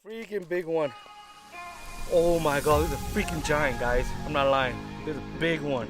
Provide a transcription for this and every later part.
Freaking big one. Oh my god, this is a freaking giant, guys. I'm not lying. This is a big one.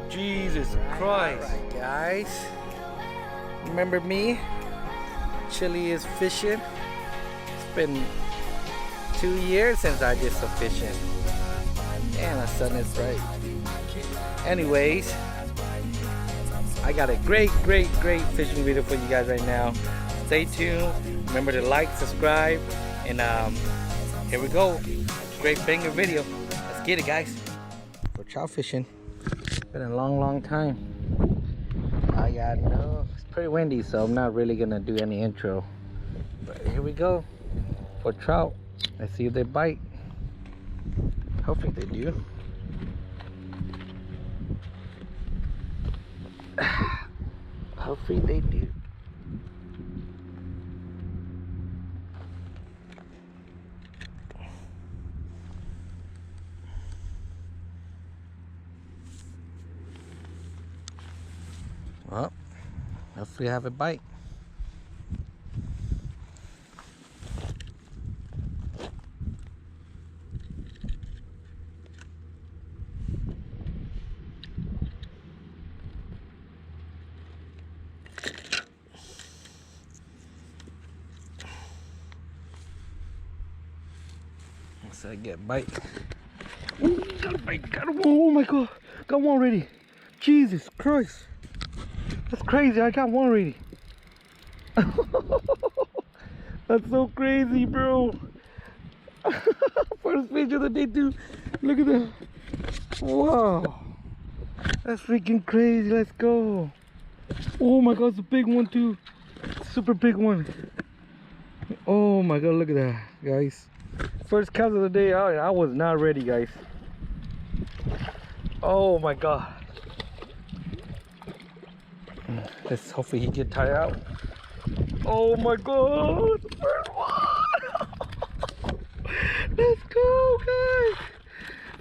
Jesus Christ. Alright, guys. Remember me? Chili is fishing. It's been 2 years since I did some fishing. And the sun is bright. Anyways, I got a great fishing video for you guys right now. Stay tuned. Remember to like, subscribe, and here we go. Great banger video. Let's get it, guys. For trout fishing. Been a long time. Yeah, no, it's pretty windy, so I'm not really gonna do any intro. But here we go. For trout. Let's see if they bite. Hopefully they do. Hopefully they do. Well, hopefully I have a bite. So I get a bite. Ooh, got a bite, got one. Oh my god, got one already. Jesus Christ. That's crazy, I got one already. That's so crazy, bro. First fish of the day, too. Look at that. Wow. That's freaking crazy, let's go. Oh my god, it's a big one too. Super big one. Oh my god, look at that, guys. First cast of the day, I was not ready, guys. Oh my god. Let's hopefully he get tired out. Oh my god, first one. Let's go, guys.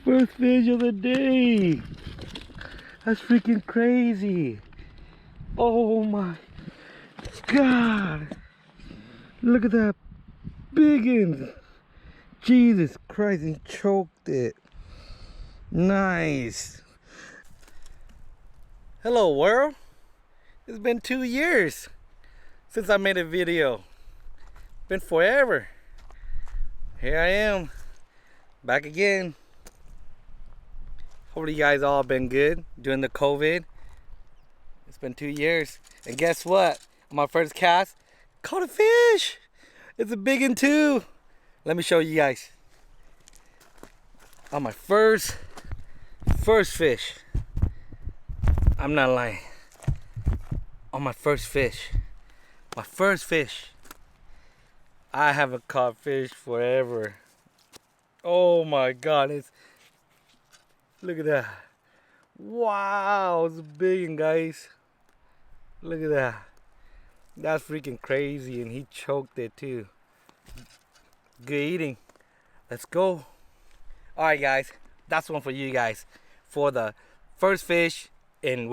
First fish of the day. That's freaking crazy. Oh my god. Look at that biggin. Jesus Christ, he choked it. Nice. Hello world. It's been 2 years since I made a video. Been forever. Here I am, back again. Hopefully you guys all been good during the COVID. It's been 2 years. And guess what? On my first cast, caught a fish. It's a big one too. Let me show you guys. On my first fish. I'm not lying. On my first fish. I haven't caught fish forever. Oh my god, look at that. Wow, it's a big one, guys. Look at that. That's freaking crazy, and he choked it too. Good eating. Let's go. Alright guys, that's one for you guys. For the first fish in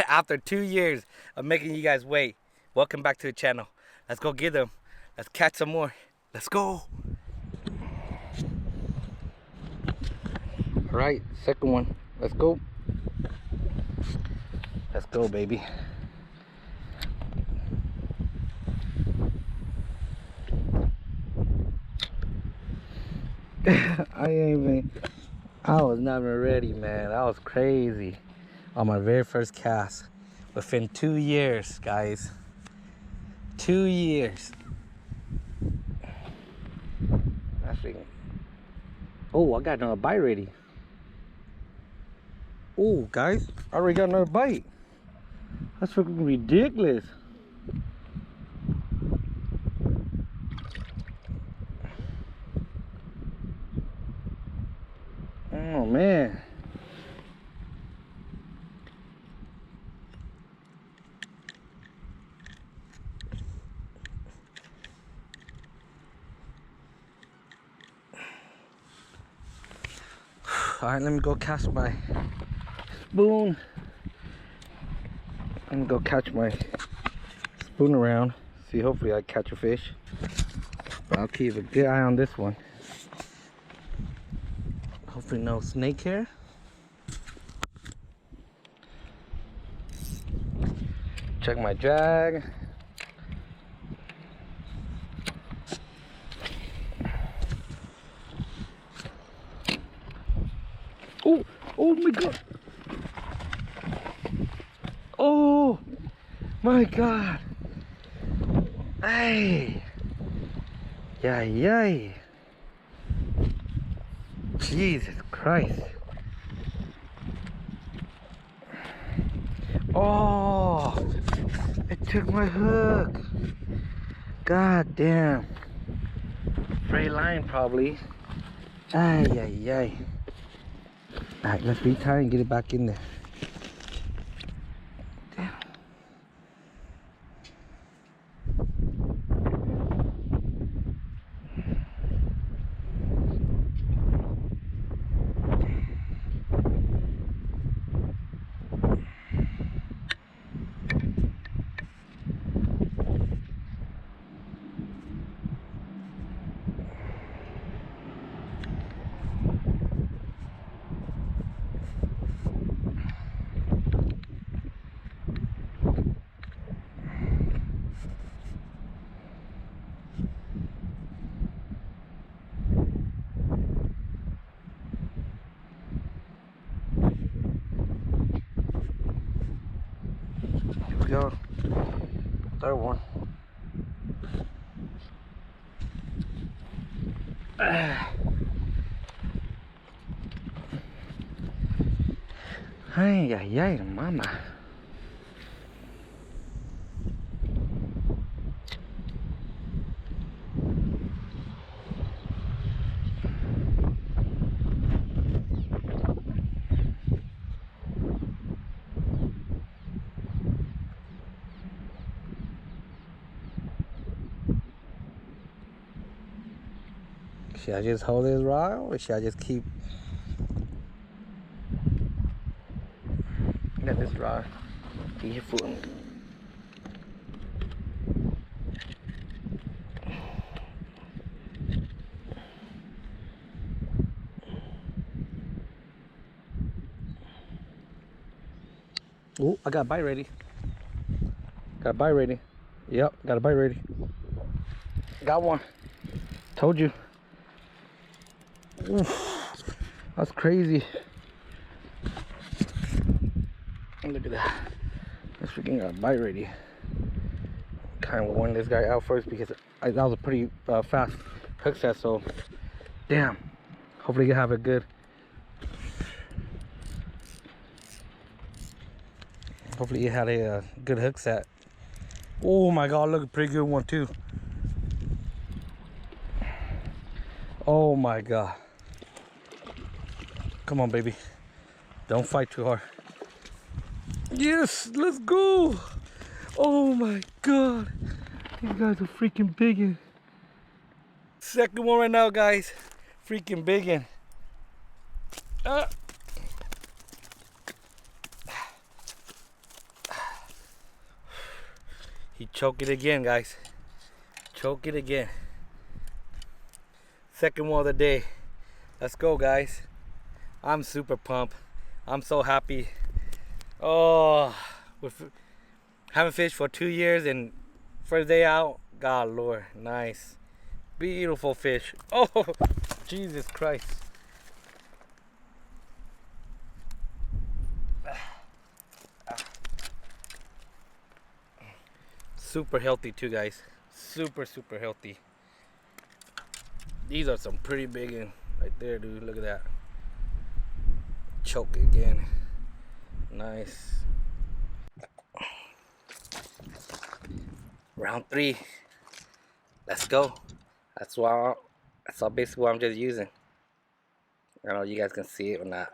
after 2 years of making you guys wait. Welcome back to the channel. Let's go get them. Let's catch some more. Let's go. Alright, second one. Let's go. Let's go, baby. I was not even ready, man. That was crazy. On my very first cast. Within 2 years, guys. 2 years. That's freaking... Oh, I got another bite ready. Oh, guys, I already got another bite. That's freaking ridiculous. Oh man. All right, let me go cast my spoon. I'm gonna go catch my spoon around, See, hopefully I catch a fish. But I'll keep a good eye on this one. Hopefully no snake here. Check my drag. Oh, oh my God. Oh my God. Hey. Yay, yay. Jesus Christ. Oh, it took my hook. God damn. Free line probably. Ay, ay, ay. Alright, let's retie and get it back in there. Damn. Here we go. Third one. Ay, ay, ay, mama. Should I just hold this rod or should I just keep? Got this rod. Get your foot. Oh, I got a bite ready. Got a bite ready. Yep, got a bite ready. Got one. Told you. Oof, that's crazy. Look at that. This freaking got a bite ready. Kind of warned this guy out first because that was a pretty fast hook set. So, damn. Hopefully you have a good. Hopefully you had a good hook set. Oh my God, look, a pretty good one too. Oh my God. Come on, baby. Don't fight too hard. Yes, let's go. Oh my God. These guys are freaking biggin'. Second one right now, guys. Freaking biggin'. He choked it again, guys. Choke it again. Second one of the day. Let's go, guys. I'm super pumped. I'm so happy. Oh, haven't fished for 2 years and first day out, God Lord, nice. Beautiful fish. Oh, Jesus Christ. Super healthy too, guys. Super healthy. These are some pretty big ones right there, dude. Look at that. Choke again. Nice. Round 3. Let's go. That's basically what I'm just using. I don't know if you guys can see it or not.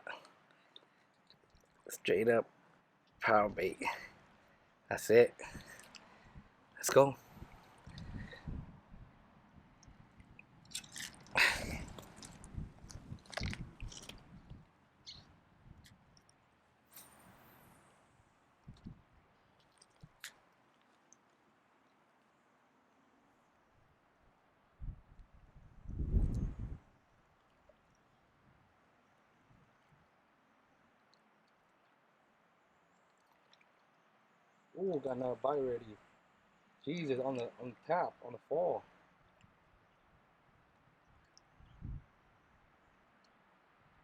Straight up power bait. That's it. Let's go. Ooh, got another bite already. Jesus, on the top, on the fall.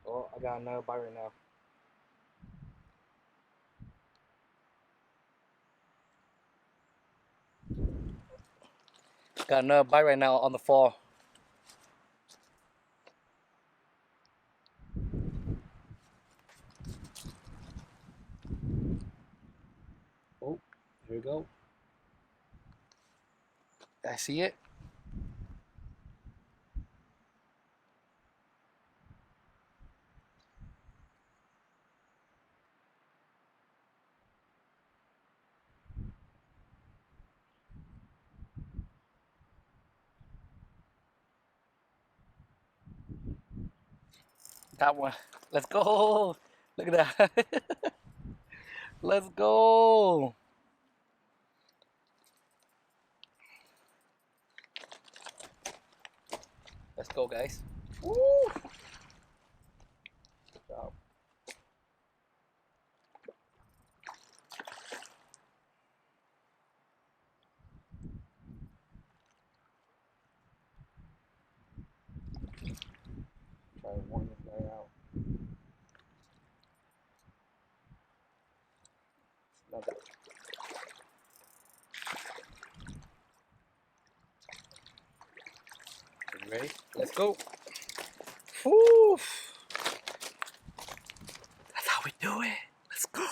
Oh, I got another bite right now. Got another bite right now on the fall. Oh, here we go. I see it. Got one. Let's go. Look at that. Let's go. Let's go, guys. Woo. Good job. Try to warm this guy out. Another. You ready? Let's go. Woo. That's how we do it. Let's go.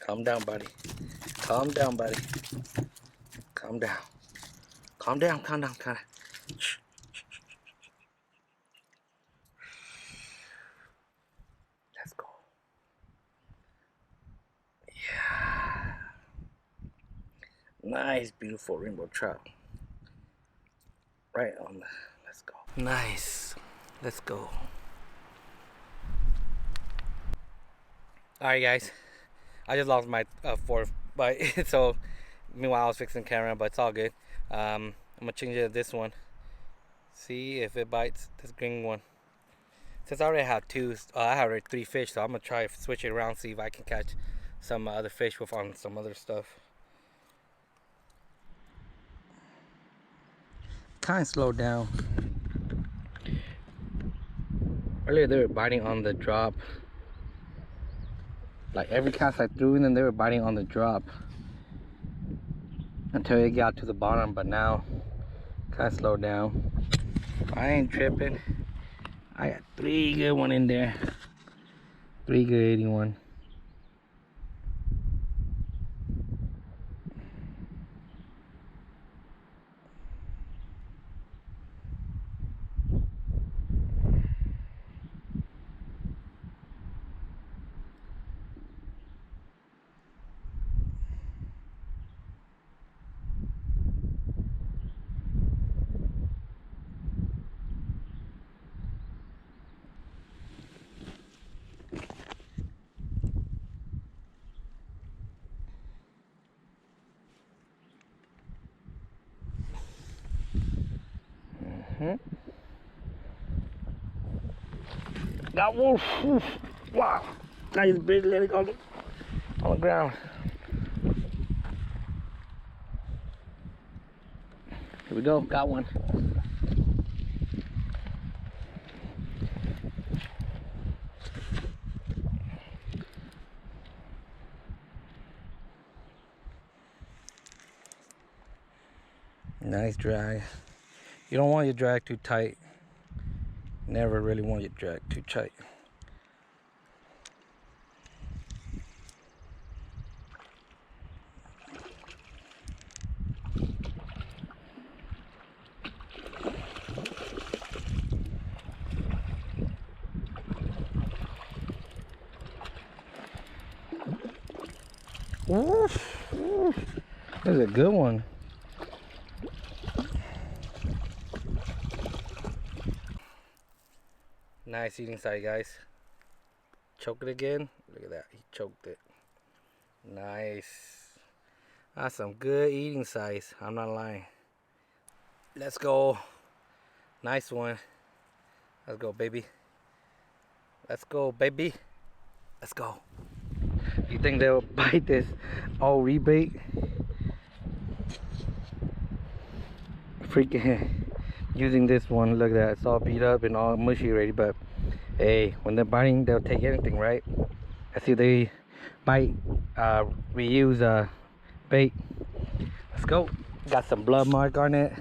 Calm down, buddy. Calm down, buddy. Calm down. Calm down, calm down, calm down. Shh. Let's go. Yeah. Nice, beautiful rainbow trout. Right on the, let's go. Nice. Let's go. Alright, guys. I just lost my fourth bite. So, meanwhile, I was fixing the camera, but it's all good. I'm gonna change it to this one. See if it bites this green one. Since I already have two, I have already 3 fish, so I'm gonna try switch it around, see if I can catch some other fish with on some other stuff. Kind of slowed down. Earlier they were biting on the drop. Like every cast I threw in them, they were biting on the drop until it got to the bottom. But now, kind of slowed down. I ain't tripping. I got 3 good one in there. 3 good 81. Got one. Wow. Nice big leg on the ground. Here we go. Got one. Nice drag. You don't want your drag too tight. Never really want your drag too tight. Oof, oof. That's a good one. Nice eating sight, guys. Choke it again. Look at that. He choked it. Nice. That's some good eating size. I'm not lying. Let's go. Nice one. Let's go, baby. Let's go, baby. Let's go. You think they'll bite this all rebait? Freaking using this one, look at that, it's all beat up and all mushy already, but hey, when they're biting, they'll take anything, right? I see they bite, reuse bait. Let's go. Got some blood mark on it,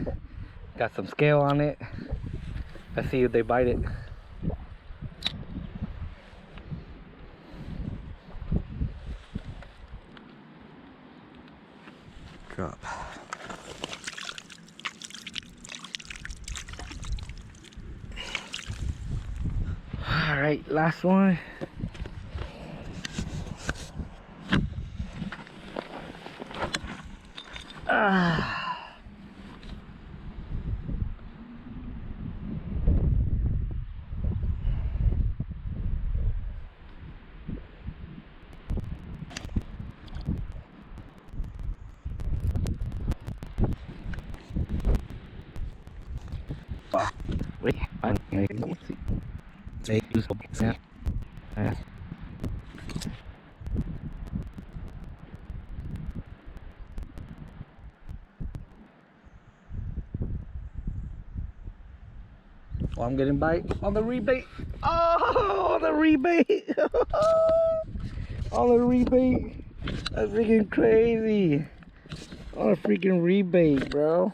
got some scale on it. Let's see if they bite it. Drop. All right, last one. Wait, I'm going to see. They use that. Oh, I'm getting bite on the rebait. Oh, on the rebait. On the rebait. That's freaking crazy. On a freaking rebait, bro.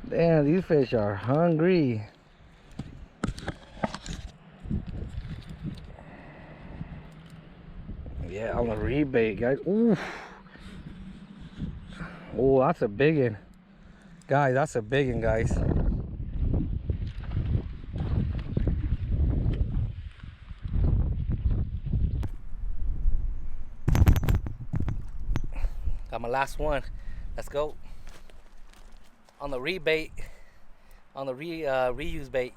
Damn, these fish are hungry. Yeah, on the rebait, guys. Ooh. Oh, that's a big one. Guys, that's a big one, guys. Got my last one. Let's go. On the rebait, on the reuse bait.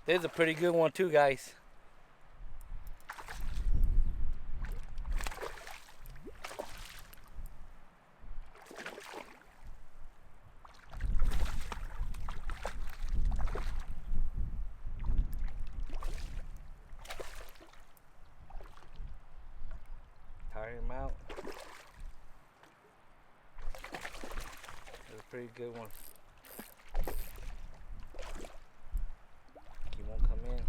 This is a pretty good one too, guys. Tire him out. That's a pretty good one. He won't come in.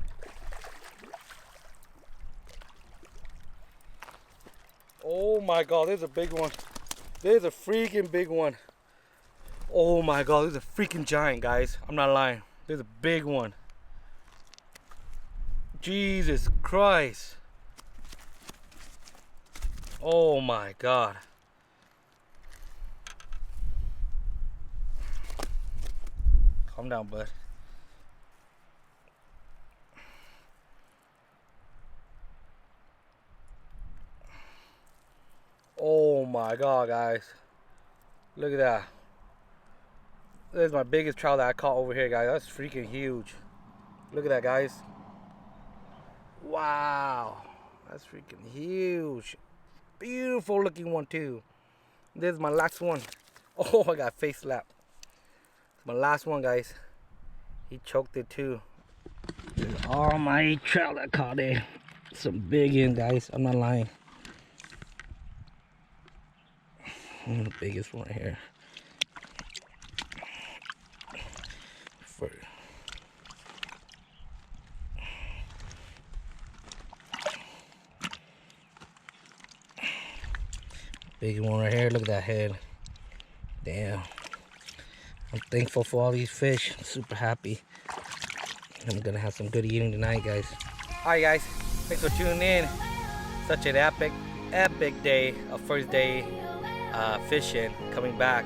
Oh my god, there's a big one. There's a freaking big one. Oh my god, there's a freaking giant, guys. I'm not lying. There's a big one. Jesus Christ. Oh my god. Calm down, bud. Oh my god, guys. Look at that. There's my biggest trout that I caught over here, guys. That's freaking huge. Look at that, guys. Wow. That's freaking huge. Beautiful looking one too. This is my last one. Oh, I got face slapped. My last one, guys. He choked it too. This is all my trout I caught there. Some big one, guys. I'm not lying. The biggest one here. Big one right here. Look at that head. Damn. I'm thankful for all these fish. I'm super happy. I'm gonna have some good eating tonight, guys. Alright, guys. Thanks for tuning in. Such an epic day of first day fishing, coming back.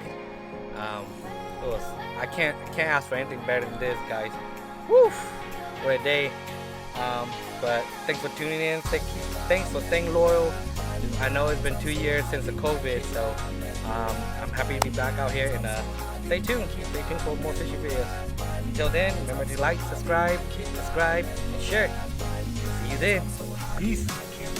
I can't ask for anything better than this, guys. Woo! What a day. But thanks for tuning in. Thanks for staying loyal. I know it's been 2 years since the COVID, so I'm happy to be back out here, and stay tuned for more fishing videos. Until then, remember to like, subscribe, and share. See you then. Peace.